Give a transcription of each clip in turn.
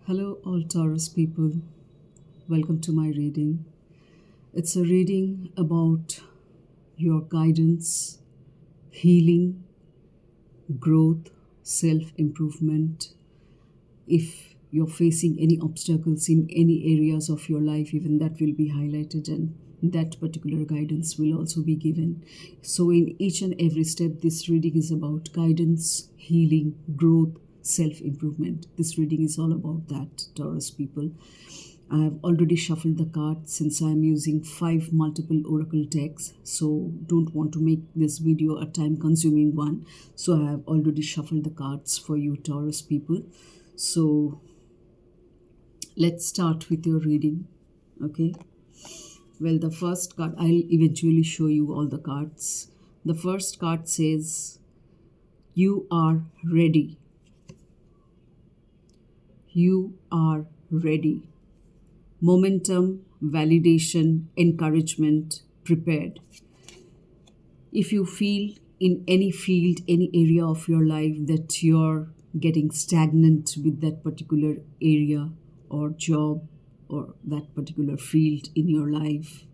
Hello, all Taurus people. Welcome to my reading. It's a reading about your guidance, healing, growth, self improvement. If you're facing any obstacles in any areas of your life, even that will be highlighted and that particular guidance will also be given. So, in each and every step, this reading is about guidance, healing, growth, self improvement. This reading is all about that, Taurus people. I have already shuffled the cards since I am using 5 multiple oracle decks, so don't want to make this video a time consuming one. So I have already shuffled the cards for you, Taurus people. So let's start with your reading. Okay. Well, the first card, I'll eventually show you all the cards. The first card says, You are ready. You are ready. Momentum, validation, encouragement, prepared. If you feel in any field, any area of your life that you're getting stagnant with that particular area or job or that particular field in your life,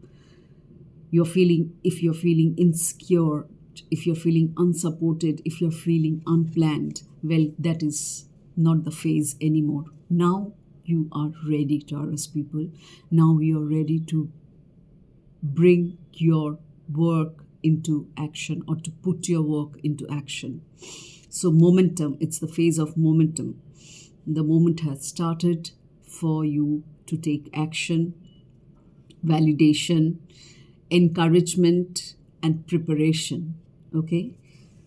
if you're feeling insecure, if you're feeling unsupported, if you're feeling unplanned, well, that is not the phase anymore. Now you are ready, Taurus people. Now you're ready to bring your work into action or to put your work into action. So, momentum, it's the phase of momentum. The moment has started for you to take action, validation, encouragement, and preparation. Okay.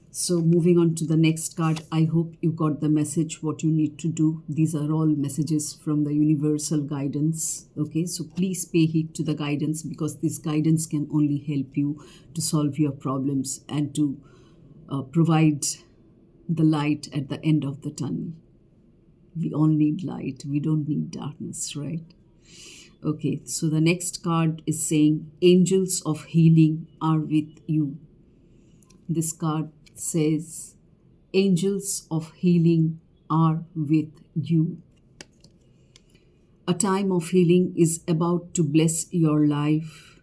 So moving on to the next card, I hope you got the message what you need to do. These are all messages from the universal guidance. Okay, so please pay heed to the guidance because this guidance can only help you to solve your problems and to provide the light at the end of the tunnel. We all need light. We don't need darkness, right? Okay, so the next card is saying angels of healing are with you. This card says, Angels of healing are with you. A time of healing is about to bless your life.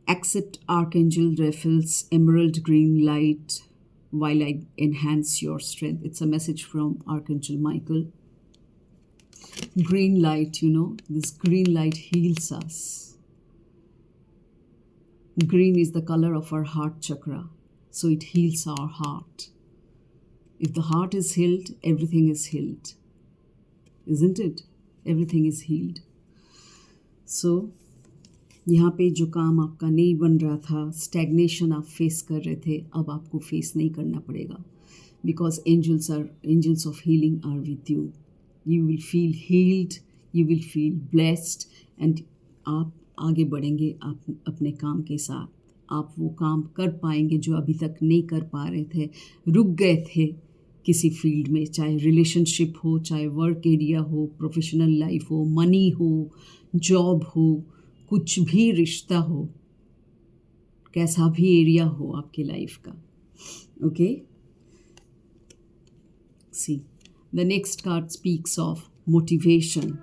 Accept Archangel Raphael's emerald green light while I enhance your strength. It's a message from Archangel Michael. Green light, this green light heals us. Green is the color of our heart chakra, so it heals our heart. If the heart is healed, everything is healed. Isn't it? Everything is healed. So, यहाँ पे जो काम आपका नहीं बन रहा था, stagnation आप फेस कर रहे थे, अब आपको फेस नहीं करना पड़ेगा. Because angels of healing are with you. You will feel healed, you will feel blessed, and आप आगे बढ़ेंगे आप अपने काम के साथ. आप वो काम कर पाएंगे जो अभी तक नहीं कर पा रहे थे, रुक गए थे किसी फील्ड में, चाहे रिलेशनशिप हो, चाहे वर्क एरिया हो, प्रोफेशनल लाइफ हो, मनी हो, जॉब हो, कुछ भी रिश्ता हो, कैसा भी एरिया हो आपके लाइफ का. Okay, see the next card speaks of motivation.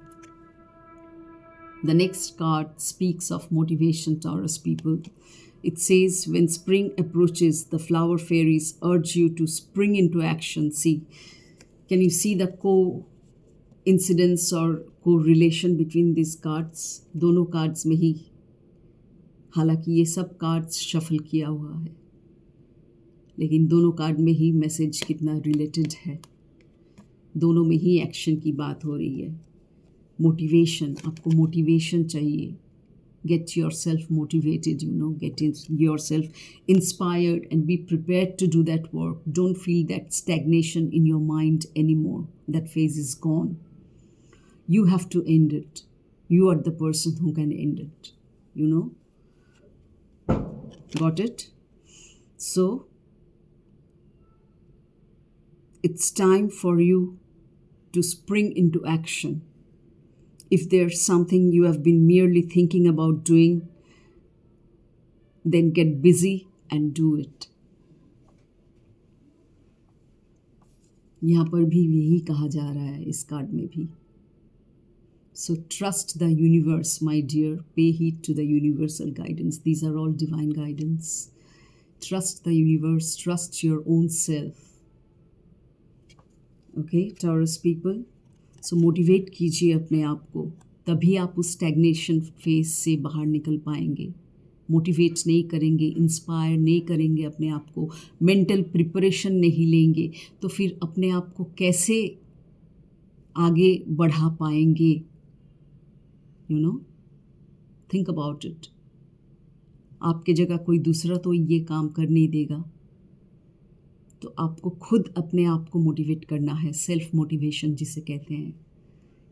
The next card speaks of motivation, Taurus people. It says, when spring approaches, the flower fairies urge you to spring into action. See, can you see the coincidence or correlation between these cards? दोनों cards में ही, हालांकि ये सब cards shuffle किया हुआ है, लेकिन दोनों कार्ड में ही मैसेज कितना रिलेटेड है. दोनों में ही एक्शन की बात हो रही है. मोटिवेशन, आपको मोटिवेशन चाहिए. Get yourself motivated, get yourself inspired and be prepared to do that work. Don't feel that stagnation in your mind anymore. That phase is gone. You have to end it. You are the person who can end it. Got it? So, it's time for you to spring into action. If there's something you have been merely thinking about doing, then get busy and do it. यहाँ पर भी यही कहा जा रहा है इस card में भी. So trust the universe, my dear. Pay heed to the universal guidance. These are all divine guidance. Trust the universe. Trust your own self. Okay, Taurus people. So motivate कीजिए अपने आप को, तभी आप उस स्टैग्नेशन फेज से बाहर निकल पाएंगे. मोटिवेट नहीं करेंगे, इंस्पायर नहीं करेंगे अपने आप को, मेंटल प्रिपरेशन नहीं लेंगे, तो फिर अपने आप को कैसे आगे बढ़ा पाएंगे? You know, think about it. आपके जगह कोई दूसरा तो ये काम कर नहीं देगा, तो आपको खुद अपने आप को मोटिवेट करना है. सेल्फ मोटिवेशन जिसे कहते हैं.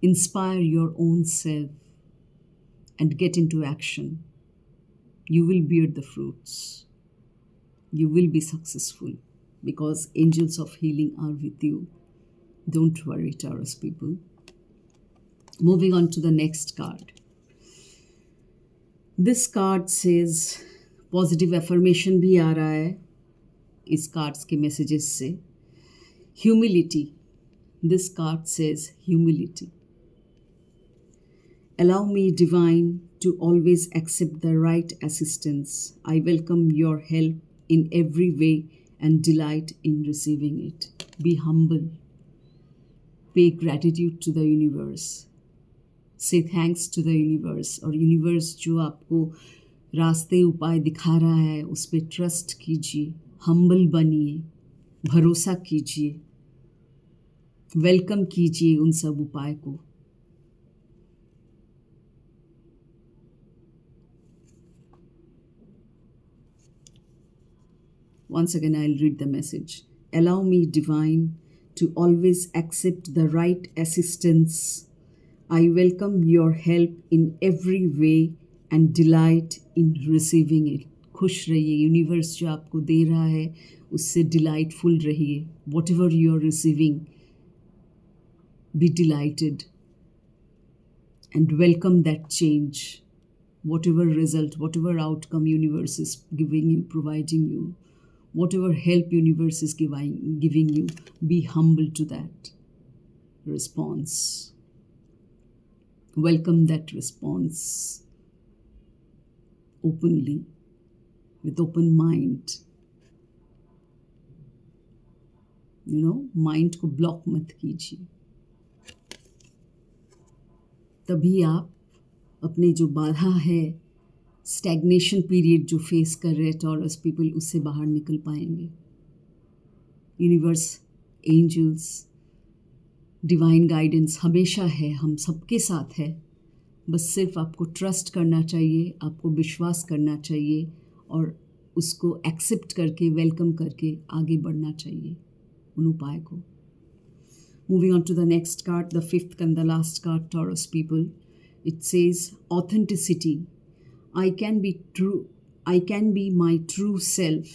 Inspire your own self and get into action. You will bear the fruits. You will be successful because angels of healing are with you. Don't worry, Taurus people. Moving on to the next card. This card says positive affirmation भी आ रहा है इस cards के messages से. Humility. This card says humility. Allow me, divine, to always accept the right assistance. I welcome your help in every way and delight in receiving it. Be humble. Pay gratitude to the universe. Say thanks to the universe. और universe जो आपको रास्ते उपाय दिखा रहा है उस पर ट्रस्ट कीजिए, हम्बल बनिए, भरोसा कीजिए, वेलकम कीजिए उन सब उपाय को. Once again, I'll read the message. Allow me, divine, to always accept the right assistance. I welcome your help in every way and delight in receiving it. खुश रहिए, यूनिवर्स जो आपको दे रहा है उससे डिलाइटफुल रहिए. Whatever you are receiving, be delighted and welcome that change. Whatever result, whatever outcome universe is giving you, providing you, whatever help universe is giving you, be humble to that response. Welcome that response openly, with open mind. Mind को block मत कीजिए. तभी आप अपने जो बाधा है, stagnation period जो फेस कर रहे हैं टॉरस पीपल, उससे बाहर निकल पाएंगे. यूनिवर्स, एंजल्स, डिवाइन गाइडेंस हमेशा है, हम सबके साथ है. बस सिर्फ आपको ट्रस्ट करना चाहिए, आपको विश्वास करना चाहिए और उसको एक्सेप्ट करके, वेलकम करके आगे बढ़ना चाहिए उन उपाय को. Moving on to the next card, the fifth and the last card, Taurus people. It says authenticity. I can be true. I can be my true self.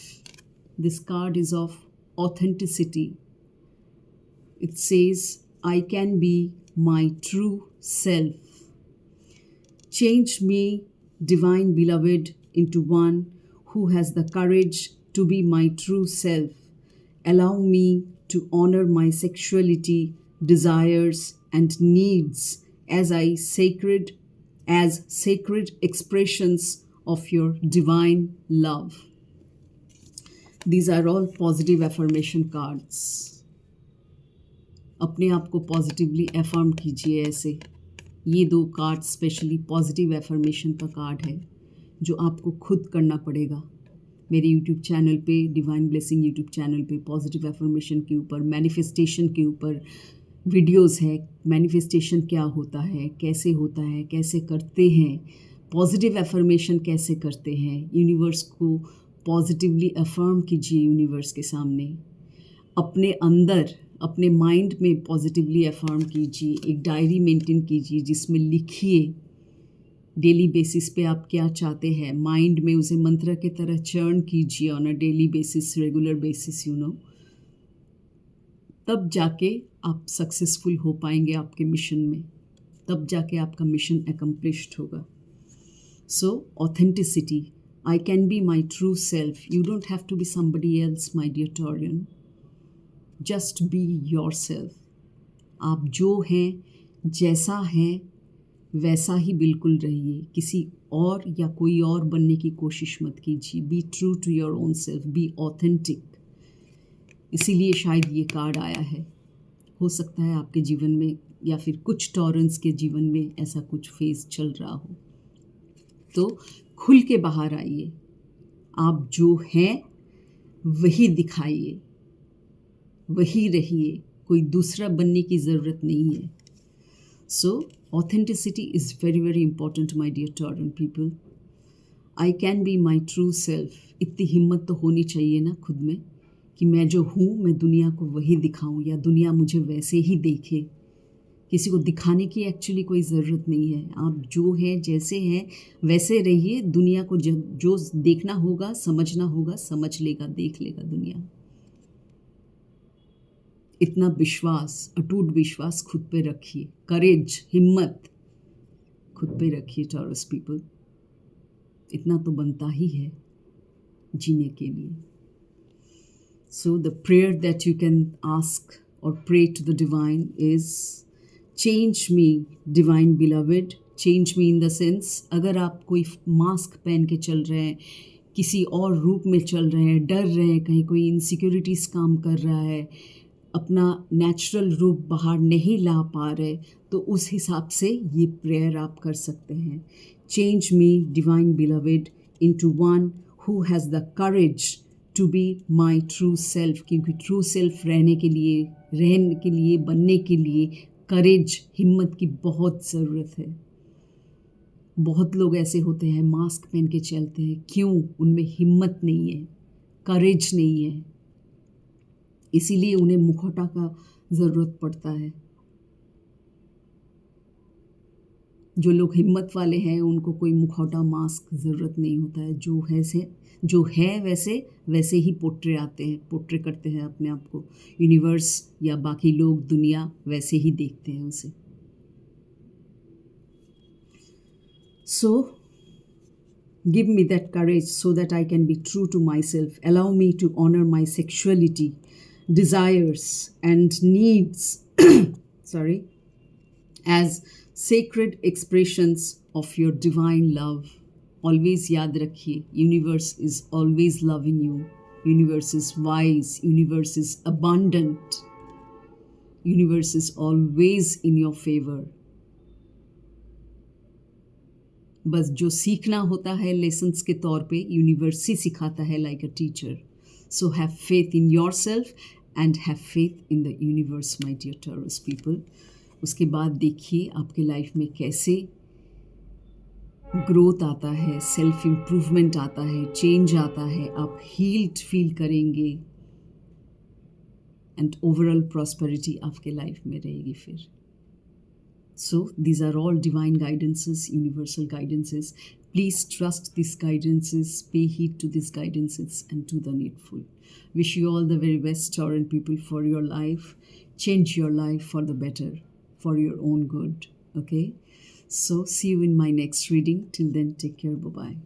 This card is of authenticity. It says, I can be my true self. Change me, divine beloved, into one who has the courage to be my true self. Allow me to honor my sexuality, desires, and needs as sacred expressions of your divine love. These are all positive affirmation cards. अपने आप को positively affirm कीजिए ऐसे. ये दो card specially positive affirmation का card है जो आपको खुद करना पड़ेगा. मेरे यूट्यूब चैनल पे, डिवाइन ब्लेसिंग यूट्यूब चैनल पे पॉजिटिव एफर्मेशन के ऊपर, मैनिफेस्टेशन के ऊपर वीडियोस है. मैनिफेस्टेशन क्या होता है, कैसे होता है, कैसे करते हैं, पॉजिटिव एफर्मेशन कैसे करते हैं. यूनिवर्स को पॉजिटिवली अफर्म कीजिए यूनिवर्स के सामने. अपने अंदर, अपने माइंड में पॉजिटिवली अफर्म कीजिए. एक डायरी मेंटेन कीजिए जिसमें लिखिए डेली बेसिस पे आप क्या चाहते हैं. माइंड में उसे मंत्र की तरह चर्न कीजिए on a daily basis, regular basis. तब जाके आप सक्सेसफुल हो पाएंगे आपके मिशन में. तब जाके आपका मिशन अकम्प्लिश्ड होगा. सो authenticity. I can be my true self. You don't have to be somebody else, my dear Taurian. Just be your self. आप जो हैं, जैसा हैं, वैसा ही बिल्कुल रहिए। किसी और या कोई और बनने की कोशिश मत कीजिए। Be true to your own self, be authentic. इसीलिए शायद ये कार्ड आया है। हो सकता है आपके जीवन में या फिर कुछ टॉरेंस के जीवन में ऐसा कुछ फेज चल रहा हो, तो खुल के बाहर आइए। आप जो हैं वही दिखाइए, वही रहिए। कोई दूसरा बनने की ज़रूरत नहीं है। So authenticity is very very important my dear torrent people. I can be my true self. इतनी हिम्मत तो होनी चाहिए ना खुद में कि मैं जो हूँ मैं दुनिया को वही दिखाऊं या दुनिया मुझे वैसे ही देखे। किसी को दिखाने की एक्चुअली कोई ज़रूरत नहीं है। आप जो हैं, जैसे हैं, वैसे रहिए। दुनिया को जो देखना होगा, समझना होगा, समझ लेगा, देख लेगा दुनिया। इतना विश्वास, अटूट विश्वास खुद पे रखिए। करेज, हिम्मत खुद पे रखिए टॉरस पीपल। इतना तो बनता ही है जीने के लिए। So the prayer that you can ask or pray to the divine is, change me divine beloved. Change me in the sense, अगर आप कोई मास्क पहन के चल रहे हैं, किसी और रूप में चल रहे हैं, डर रहे हैं, कहीं कोई इनसिक्योरिटीज़ काम कर रहा है, अपना नेचुरल रूप बाहर नहीं ला पा रहे, तो उस हिसाब से ये प्रेयर आप कर सकते हैं। Change me divine beloved into one who has the courage to be my true self. क्योंकि ट्रू सेल्फ रहने के लिए बनने के लिए करेज, हिम्मत की बहुत ज़रूरत है। बहुत लोग ऐसे होते हैं मास्क पहन के चलते हैं, क्यों? उनमें हिम्मत नहीं है, करेज नहीं है, इसीलिए उन्हें मुखौटा का ज़रूरत पड़ता है। जो लोग हिम्मत वाले हैं उनको कोई मुखौटा, मास्क ज़रूरत नहीं होता है। जो है वैसे ही पोट्रे करते हैं अपने आप को। यूनिवर्स या बाकी लोग, दुनिया वैसे ही देखते हैं उसे। So give me that courage so that I can be true to my self. Allow me to honour my sexuality, desires and needs sorry, as sacred expressions of your divine love. Always याद रखिए, universe is always loving you. Universe is wise, universe is abundant, universe is always in your favor. बस जो सीखना होता है lessons के तौर पे, यूनिवर्स ही सिखाता है like a teacher. So have faith in yourself and have faith in the universe, my dear Taurus people. उसके बाद देखिए आपके लाइफ में कैसे ग्रोथ आता है, सेल्फ इम्प्रूवमेंट आता है, चेंज आता है, आप हील्ड फील करेंगे एंड ओवरऑल प्रॉस्पेरिटी आपके लाइफ में रहेगी फिर. So these are all divine guidances, universal guidances. Please trust these guidances, pay heed to these guidances and do the needful. Wish you all the very best, Tauran people, for your life. Change your life for the better, for your own good. Okay? So see you in my next reading. Till then, take care. Bye-bye.